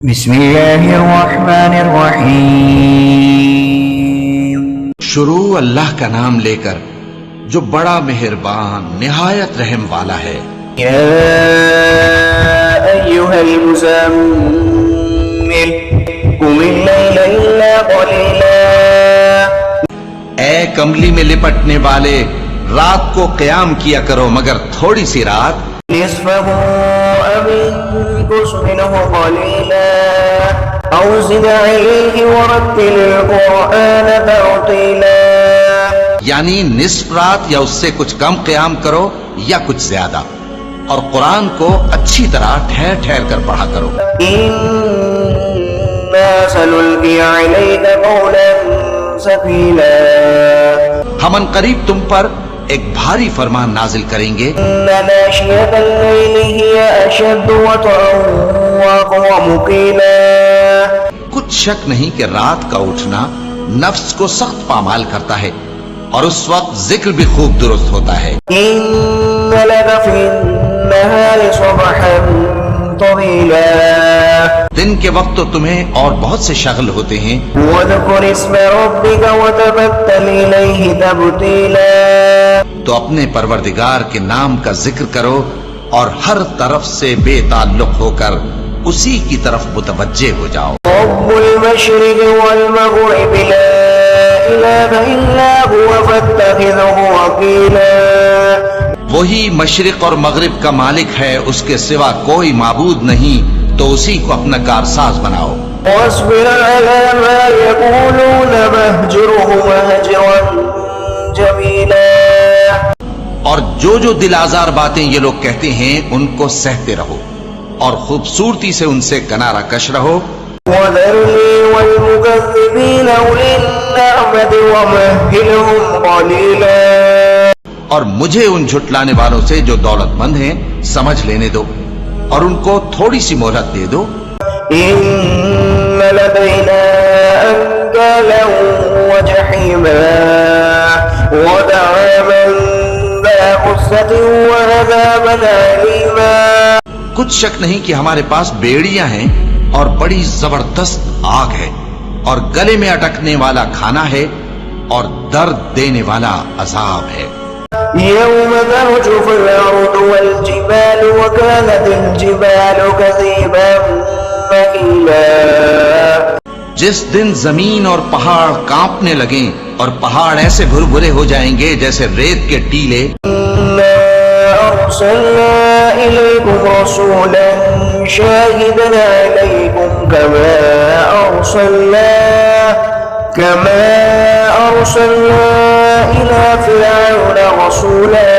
بسم اللہ الرحمن الرحیم۔ شروع اللہ کا نام لے کر جو بڑا مہربان نہایت رحم والا ہے۔ یا ایھا المزمل قم اللیل الا قلیلا۔ اے کملی میں لپٹنے والے، رات کو قیام کیا کرو مگر تھوڑی سی رات۔ نصفه أو انقص منه قليلا أو زد عليه ورتل القرآن ترتيلا۔ یعنی نصف رات یا اس سے کچھ کم قیام کرو یا کچھ زیادہ، اور قرآن کو اچھی طرح ٹھہر ٹھہر کر پڑھا کرو۔ إنا سنلقي عليك قولا ثقيلا۔ ہم ان قریب تم پر ایک بھاری فرمان نازل کریں گے۔ إن ناشئة الليل هي أشد وطئا وأقوم قيلا۔ کچھ شک نہیں کہ رات کا اٹھنا نفس کو سخت پامال کرتا ہے، اور اس وقت ذکر بھی خوب درست ہوتا ہے۔ إن لك في النهار صبحا طويلا۔ دن کے وقت تو تمہیں اور بہت سے شغل ہوتے ہیں۔ واذكر اسم ربك وتبتل إليه تبتيلا۔ تو اپنے پروردگار کے نام کا ذکر کرو اور ہر طرف سے بے تعلق ہو کر اسی کی طرف متوجہ ہو جاؤ۔ رب المشرق والمغرب لا إله إلا هو فاتخذه وكيلا۔ وہی مشرق اور مغرب کا مالک ہے، اس کے سوا کوئی معبود نہیں، تو اسی کو اپنا کارساز بناؤ۔ واصبر على ما يقولون واهجرهم هجرا جميلا۔ اور جو دل آزار باتیں یہ لوگ کہتے ہیں ان کو سہتے رہو، اور خوبصورتی سے ان سے کنارہ کش رہو۔ وذرني والمكذبين أولي النعمة ومهلهم قليلا۔ اور مجھے ان جھٹلانے والوں سے جو دولت مند ہیں سمجھ لینے دو، اور ان کو تھوڑی سی مہلت دے دو۔ إن لدينا أنكالا وجحيما وطعاما ذا غصة وعذابا أليما۔ کچھ شک نہیں کہ ہمارے پاس بیڑیاں ہیں اور بڑی زبردست آگ ہے، اور گلے میں اٹکنے والا کھانا ہے، اور درد دینے والا عذاب ہے۔ يوم ترجف الأرض والجبال وكانت الجبال كثيبا مهيلا۔ جس دن زمین اور پہاڑ کانپنے لگیں اور پہاڑ ایسے بھربھرے ہو جائیں گے جیسے ریت کے ٹیلے۔ إنا أرسلنا إليكم رسولا شاهدا عليكم كما أرسلنا إلى فرعون رسولا۔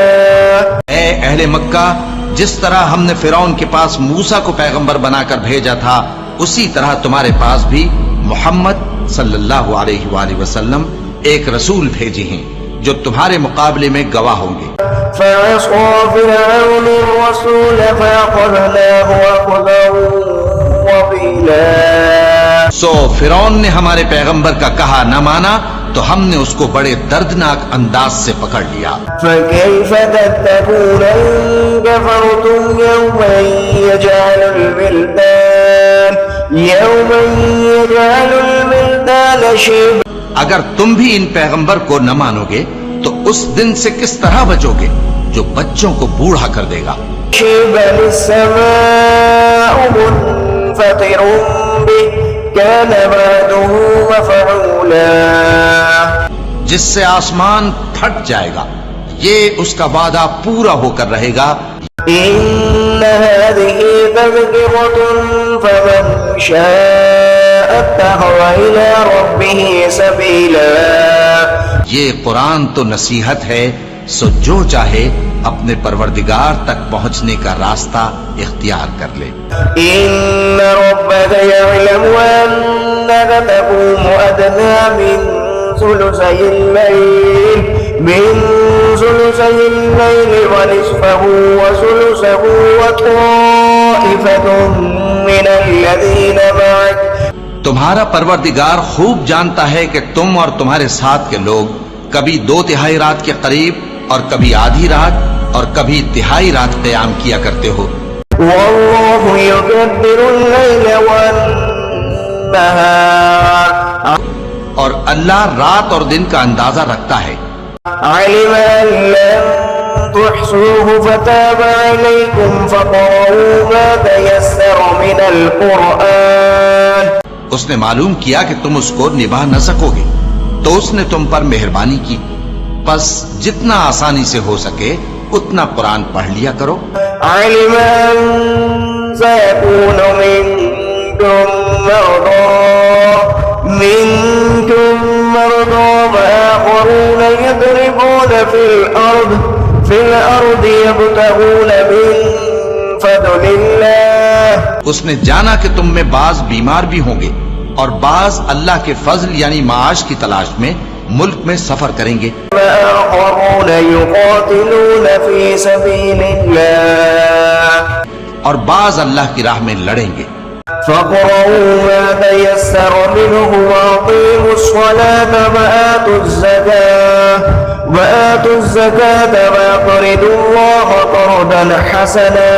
اے اہل مکہ، جس طرح ہم نے فرعون کے پاس موسیٰ کو پیغمبر بنا کر بھیجا تھا، اسی طرح تمہارے پاس بھی محمد صلی اللہ علیہ وآلہ وسلم ایک رسول بھیجے ہیں جو تمہارے مقابلے میں گواہ ہوں گے۔ فعصى فرعون الرسول فأخذناه أخذا وبيلا۔ سو فرعون نے ہمارے پیغمبر کا کہا نہ مانا تو ہم نے اس کو بڑے دردناک انداز سے پکڑ لیا۔ فكيف تتقون إن كفرتم يوما يجعل الولدان شيبا۔ اگر تم بھی ان پیغمبر کو نہ مانو گے تو اس دن سے کس طرح بچو گے جو بچوں کو بوڑھا کر دے گا۔ شيبا السماء منفطر به كان وعده مفعولا۔ جس سے آسمان پھٹ جائے گا، یہ اس کا وعدہ پورا ہو کر رہے گا۔ إن هذه تذكرة فمن شاء اتخذ إلى ربه سبيلا۔ یہ قرآن تو نصیحت ہے، سو جو چاہے اپنے پروردگار تک پہنچنے کا راستہ اختیار کر لے۔ إن ربك يعلم أنك تقوم أدنى من ثلثي الليل ونصفه وثلثه وطائفة من الذين معك۔ تمہارا پروردگار خوب جانتا ہے کہ تم اور تمہارے ساتھ کے لوگ کبھی 2/3 رات کے قریب اور کبھی آدھی رات اور کبھی تہائی رات قیام کیا کرتے ہو۔ والله يدبر الليل والنهار اور اللہ رات اور دن کا اندازہ رکھتا ہے. علم أن لن تحصوه فتاب عليكم فقرؤوا ما تيسر من القرآن. اس نے معلوم کیا کہ تم اس کو نبھا نہ سکو گے تو اس نے تم پر مہربانی کی، پس جتنا آسانی سے ہو سکے اتنا قرآن پڑھ لیا کرو. علم أن سيكون منكم مرضى وآخرون يضربون في الأرض يبتغون من فضل الله. اس نے جانا کہ تم میں بعض بیمار بھی ہوں گے اور بعض اللہ کے فضل یعنی معاش کی تلاش میں ملک میں سفر کریں گے. وآخرون يقاتلون في سبيل الله. اور بعض اللہ کی راہ میں لڑیں گے. فقرؤوا ما تيسر منه وأقيموا الصلاة وآتوا الزكاة وأقرضوا الله قرضا حسنا.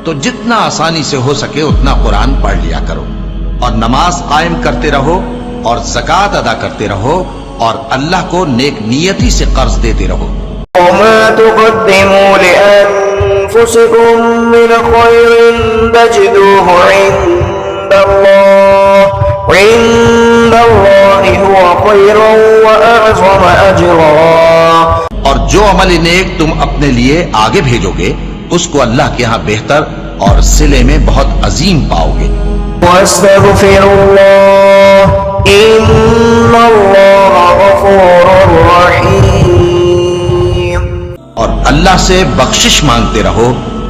تو جتنا آسانی سے ہو سکے اتنا قرآن پڑھ لیا کرو اور نماز قائم کرتے رہو اور زکوٰۃ ادا کرتے رہو اور اللہ کو نیک نیتی سے قرض دیتے رہو. وما تقدموا لأنفسكم من خير تجدوه عند الله هو خيرا وأعظم أجرا. اور جو عمل نیک تم اپنے لیے آگے بھیجو گے اس کو اللہ کے ہاں بہتر اور صلے میں بہت عظیم پاؤ گے. واستغفر الله إن الله غفور رحيم. اور اللہ سے بخشش مانگتے رہو،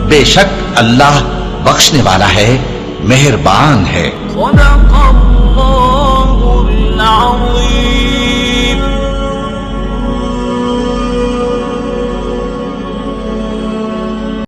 بے شک اللہ بخشنے والا ہے، مہربان ہے.